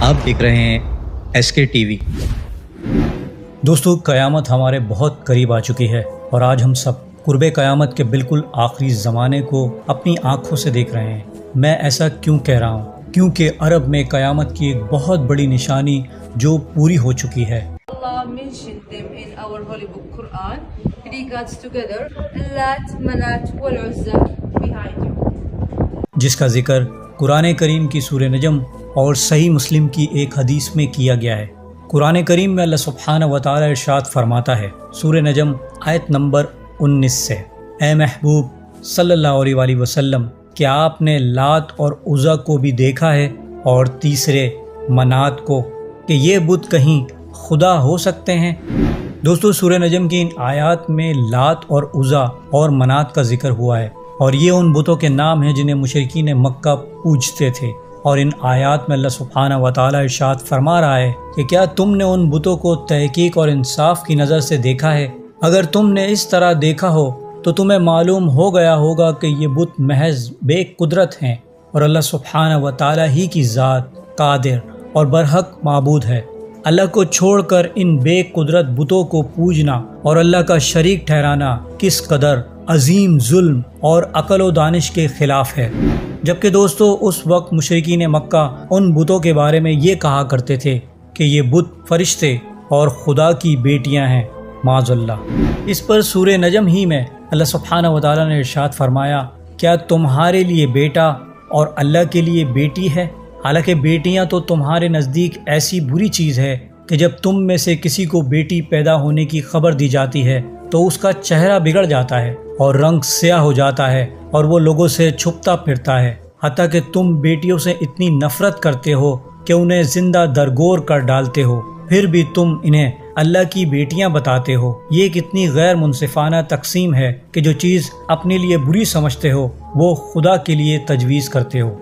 آپ دیکھ رہے ہیں SK TV۔ دوستو، قیامت ہمارے بہت قریب آ چکی ہے اور آج ہم سب قرب قیامت کے بالکل آخری زمانے کو اپنی آنکھوں سے دیکھ رہے ہیں۔ میں ایسا کیوں کہہ رہا ہوں؟ کیونکہ عرب میں قیامت کی ایک بہت بڑی نشانی جو پوری ہو چکی ہے۔ Allah mentioned them in our holy book Quran. Three gods together, Lat, Manat, wal Uzza behind you. جس کا ذکر قرآن کریم کی سورہ نجم اور صحیح مسلم کی ایک حدیث میں کیا گیا ہے۔ قرآن کریم میں اللہ سبحانہ و تعالی ارشاد فرماتا ہے، سورہ نجم آیت نمبر 19 سے، اے محبوب صلی اللہ علیہ وآلہ وسلم، کیا آپ نے لات اور عزا کو بھی دیکھا ہے اور تیسرے منات کو کہ یہ بت کہیں خدا ہو سکتے ہیں؟ دوستو، سورہ نجم کی ان آیات میں لات اور عزا اور منات کا ذکر ہوا ہے، اور یہ ان بتوں کے نام ہیں جنہیں مشرکین مکہ پوجتے تھے۔ اور ان آیات میں اللہ سبحانہ و تعالی ارشاد فرما رہا ہے کہ کیا تم نے ان بتوں کو تحقیق اور انصاف کی نظر سے دیکھا ہے؟ اگر تم نے اس طرح دیکھا ہو تو تمہیں معلوم ہو گیا ہوگا کہ یہ بت محض بے قدرت ہیں اور اللہ سبحانہ و تعالی ہی کی ذات قادر اور برحق معبود ہے۔ اللہ کو چھوڑ کر ان بے قدرت بتوں کو پوجنا اور اللہ کا شریک ٹھہرانا کس قدر عظیم ظلم اور عقل و دانش کے خلاف ہے۔ جبکہ دوستو، اس وقت مشرکین مکہ ان بتوں کے بارے میں یہ کہا کرتے تھے کہ یہ بت فرشتے اور خدا کی بیٹیاں ہیں، معاذ اللہ۔ اس پر سورہ نجم ہی میں اللہ سبحانہ و تعالیٰ نے ارشاد فرمایا، کیا تمہارے لیے بیٹا اور اللہ کے لیے بیٹی ہے؟ حالانکہ بیٹیاں تو تمہارے نزدیک ایسی بری چیز ہے کہ جب تم میں سے کسی کو بیٹی پیدا ہونے کی خبر دی جاتی ہے تو اس کا چہرہ بگڑ جاتا ہے اور رنگ سیاہ ہو جاتا ہے اور وہ لوگوں سے چھپتا پھرتا ہے، حتیٰ کہ تم بیٹیوں سے اتنی نفرت کرتے ہو کہ انہیں زندہ درگور کر ڈالتے ہو، پھر بھی تم انہیں اللہ کی بیٹیاں بتاتے ہو۔ یہ کتنی غیر منصفانہ تقسیم ہے کہ جو چیز اپنے لیے بری سمجھتے ہو وہ خدا کے لیے تجویز کرتے ہو۔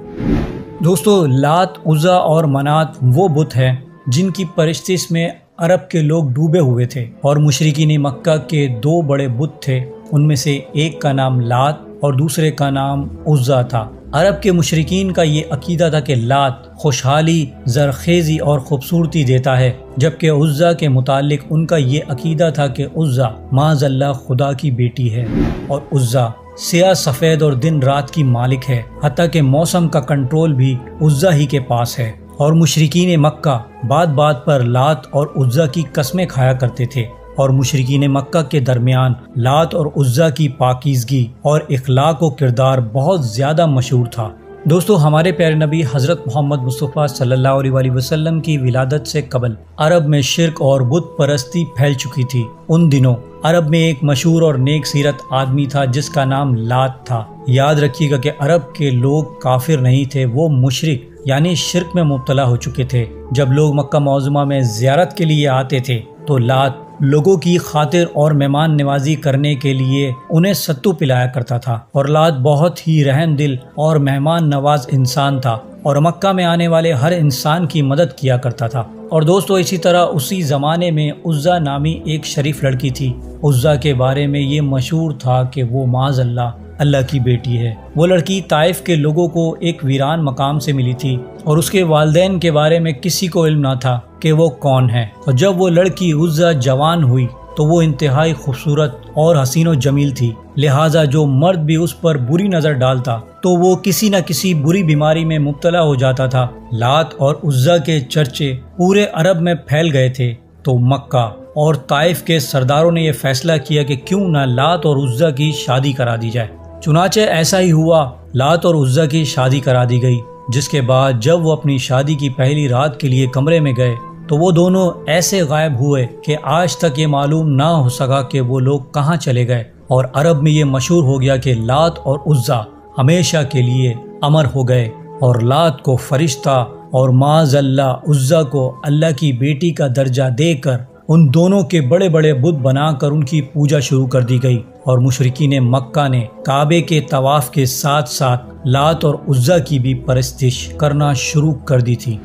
دوستو، لات، عزا اور منات وہ بت ہیں جن کی پرستش میں عرب کے لوگ ڈوبے ہوئے تھے، اور مشرکین مکہ کے دو بڑے بت تھے، ان میں سے ایک کا نام لات اور دوسرے کا نام عزا تھا۔ عرب کے مشرکین کا یہ عقیدہ تھا کہ لات خوشحالی، زرخیزی اور خوبصورتی دیتا ہے، جبکہ عزا کے متعلق ان کا یہ عقیدہ تھا کہ عزا معاذ اللہ خدا کی بیٹی ہے، اور عزا سیاہ سفید اور دن رات کی مالک ہے، حتیٰ کہ موسم کا کنٹرول بھی عزا ہی کے پاس ہے۔ اور مشرکین مکہ بات بات پر لات اور عزا کی قسمیں کھایا کرتے تھے، اور مشرکین مکہ کے درمیان لات اور عزا کی پاکیزگی اور اخلاق و کردار بہت زیادہ مشہور تھا۔ دوستو، ہمارے پیارے نبی حضرت محمد مصطفیٰ صلی اللہ علیہ وآلہ وسلم کی ولادت سے قبل عرب میں شرک اور بت پرستی پھیل چکی تھی۔ ان دنوں عرب میں ایک مشہور اور نیک سیرت آدمی تھا جس کا نام لات تھا۔ یاد رکھیے گا کہ عرب کے لوگ کافر نہیں تھے، وہ مشرک یعنی شرک میں مبتلا ہو چکے تھے۔ جب لوگ مکہ معظمہ میں زیارت کے لیے آتے تھے تو لات لوگوں کی خاطر اور مہمان نوازی کرنے کے لیے انہیں ستو پلایا کرتا تھا، اور لات بہت ہی رحم دل اور مہمان نواز انسان تھا، اور مکہ میں آنے والے ہر انسان کی مدد کیا کرتا تھا۔ اور دوستو، اسی طرح اسی زمانے میں عزا نامی ایک شریف لڑکی تھی۔ عزا کے بارے میں یہ مشہور تھا کہ وہ معاذ اللہ کی بیٹی ہے۔ وہ لڑکی طائف کے لوگوں کو ایک ویران مقام سے ملی تھی، اور اس کے والدین کے بارے میں کسی کو علم نہ تھا کہ وہ کون ہے۔ اور جب وہ لڑکی عزا جوان ہوئی تو وہ انتہائی خوبصورت اور حسین و جمیل تھی، لہٰذا جو مرد بھی اس پر بری نظر ڈالتا تو وہ کسی نہ کسی بری بیماری میں مبتلا ہو جاتا تھا۔ لات اور عزا کے چرچے پورے عرب میں پھیل گئے تھے، تو مکہ اور طائف کے سرداروں نے یہ فیصلہ کیا کہ کیوں نہ لات اور عزا کی شادی کرا دی جائے۔ چنانچہ ایسا ہی ہوا، لات اور عزا کی شادی کرا دی گئی، جس کے بعد جب وہ اپنی شادی کی پہلی رات کے لیے کمرے میں گئے تو وہ دونوں ایسے غائب ہوئے کہ آج تک یہ معلوم نہ ہو سکا کہ وہ لوگ کہاں چلے گئے، اور عرب میں یہ مشہور ہو گیا کہ لات اور عزا ہمیشہ کے لیے امر ہو گئے، اور لات کو فرشتہ اور معاذ اللہ عزا کو اللہ کی بیٹی کا درجہ دے کر ان دونوں کے بڑے بڑے بت بنا کر ان کی پوجا شروع کر دی گئی، اور مشرکین مکہ نے کعبے کے طواف کے ساتھ ساتھ لات اور عزا کی بھی پرستش کرنا شروع کر دی تھی۔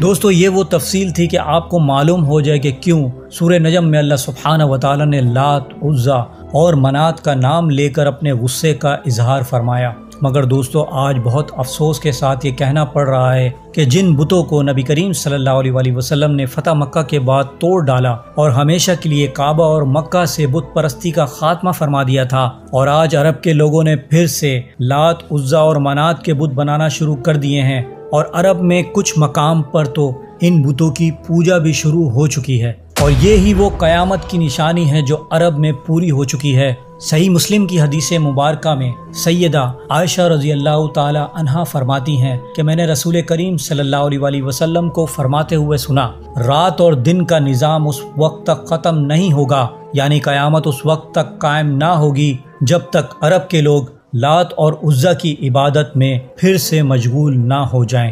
دوستو، یہ وہ تفصیل تھی کہ آپ کو معلوم ہو جائے کہ کیوں سورہ نجم میں اللہ سبحانہ و تعالیٰ نے لات، عزا اور منات کا نام لے کر اپنے غصے کا اظہار فرمایا، مگر دوستو آج بہت افسوس کے ساتھ یہ کہنا پڑ رہا ہے کہ جن بتوں کو نبی کریم صلی اللہ علیہ وسلم نے فتح مکہ کے بعد توڑ ڈالا اور ہمیشہ کے لیے کعبہ اور مکہ سے بت پرستی کا خاتمہ فرما دیا تھا، اور آج عرب کے لوگوں نے پھر سے لات، عزا اور منات کے بت بنانا شروع کر دیے ہیں، اور عرب میں کچھ مقام پر تو ان بتوں کی پوجا بھی شروع ہو چکی ہے، اور یہ ہی وہ قیامت کی نشانی ہے جو عرب میں پوری ہو چکی ہے۔ صحیح مسلم کی حدیث مبارکہ میں سیدہ عائشہ رضی اللہ تعالی عنہا فرماتی ہیں کہ میں نے رسول کریم صلی اللہ علیہ وسلم کو فرماتے ہوئے سنا، رات اور دن کا نظام اس وقت تک ختم نہیں ہوگا، یعنی قیامت اس وقت تک قائم نہ ہوگی جب تک عرب کے لوگ لات اور عزا کی عبادت میں پھر سے مشغول نہ ہو جائیں۔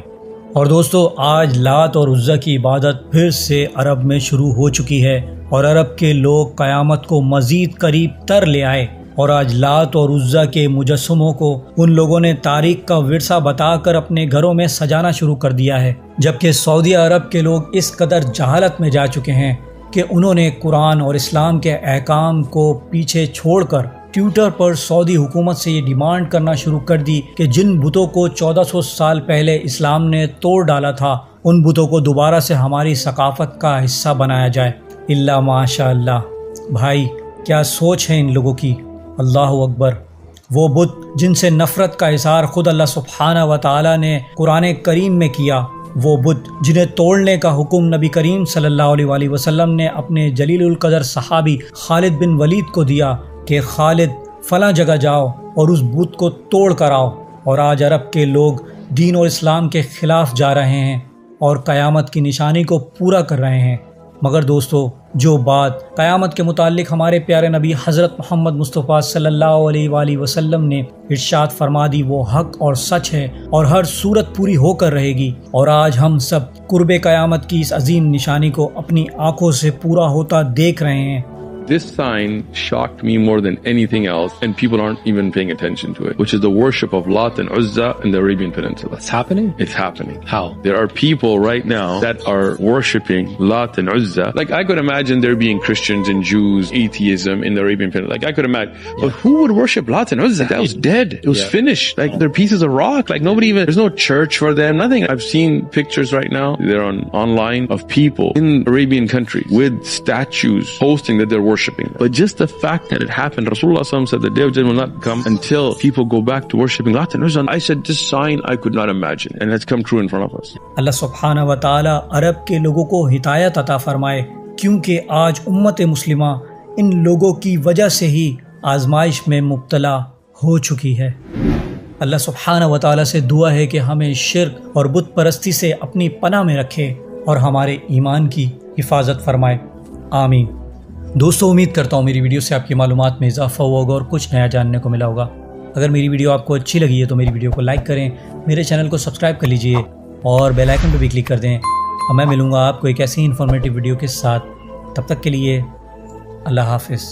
اور دوستو آج لات اور عزا کی عبادت پھر سے عرب میں شروع ہو چکی ہے، اور عرب کے لوگ قیامت کو مزید قریب تر لے آئے، اور آج لات اور عزا کے مجسموں کو ان لوگوں نے تاریخ کا ورثہ بتا کر اپنے گھروں میں سجانا شروع کر دیا ہے، جبکہ سعودی عرب کے لوگ اس قدر جہالت میں جا چکے ہیں کہ انہوں نے قرآن اور اسلام کے احکام کو پیچھے چھوڑ کر ٹویٹر پر سعودی حکومت سے یہ ڈیمانڈ کرنا شروع کر دی کہ جن بتوں کو 1400 سال پہلے اسلام نے توڑ ڈالا تھا ان بتوں کو دوبارہ سے ہماری ثقافت کا حصہ بنایا جائے۔ اللہ ماشاء اللہ، بھائی کیا سوچ ہے ان لوگوں کی، اللہ اکبر۔ وہ بت جن سے نفرت کا اظہار خود اللہ سبحانہ و تعالی نے قرآن کریم میں کیا، وہ بت جنہیں توڑنے کا حکم نبی کریم صلی اللہ علیہ وسلم نے اپنے جلیل القدر صحابی خالد بن ولید کو دیا کہ خالد فلاں جگہ جاؤ اور اس بت کو توڑ کر آؤ، اور آج عرب کے لوگ دین اور اسلام کے خلاف جا رہے ہیں اور قیامت کی نشانی کو پورا کر رہے ہیں۔ مگر دوستو جو بات قیامت کے متعلق ہمارے پیارے نبی حضرت محمد مصطفیٰ صلی اللہ علیہ وآلہ وسلم نے ارشاد فرما دی وہ حق اور سچ ہے اور ہر صورت پوری ہو کر رہے گی، اور آج ہم سب قرب قیامت کی اس عظیم نشانی کو اپنی آنکھوں سے پورا ہوتا دیکھ رہے ہیں۔ This sign shocked me more than anything else, and people aren't even paying attention to it, which is the worship of Lat and Uzza in the Arabian Peninsula. It's happening? It's happening. How? There are people right now that are worshiping Lat and Uzza. Like, I could imagine there being Christians and Jews, atheism in the Arabian Peninsula. Like, I could imagine. But who would worship Lat and Uzza? That was dead. It was finished. Like, they're pieces of rock. Like, nobody even, there's no church for them, nothing. I've seen pictures right now, they're online, of people in Arabian countries with statues posting that they're worshipping. But just the fact that it happened, Rasulullah said the day of judgment will not come until people go back to worshipping Lat and Uzza. I said this sign I could not imagine, and it's come true in front of us. اللہ سبحانہ و تعالی عرب کے لوگوں کو ہدایت عطا فرمائے، کیونکہ آج امت مسلمہ ان لوگوں کی وجہ سے ہی آزمائش میں مبتلا ہو چکی ہے۔ اللہ سبحانہ و تعالی سے دعا ہے کہ ہمیں شرک اور بت پرستی سے اپنی پناہ میں رکھے اور ہمارے ایمان کی حفاظت فرمائے، آمین۔ دوستو امید کرتا ہوں میری ویڈیو سے آپ کی معلومات میں اضافہ ہوا ہوگا اور کچھ نیا جاننے کو ملا ہوگا۔ اگر میری ویڈیو آپ کو اچھی لگی ہے تو میری ویڈیو کو لائک کریں، میرے چینل کو سبسکرائب کر لیجئے اور بیل آئیکن پہ بھی کلک کر دیں، اور میں ملوں گا آپ کو ایک ایسی انفارمیٹیو ویڈیو کے ساتھ۔ تب تک کے لیے اللہ حافظ۔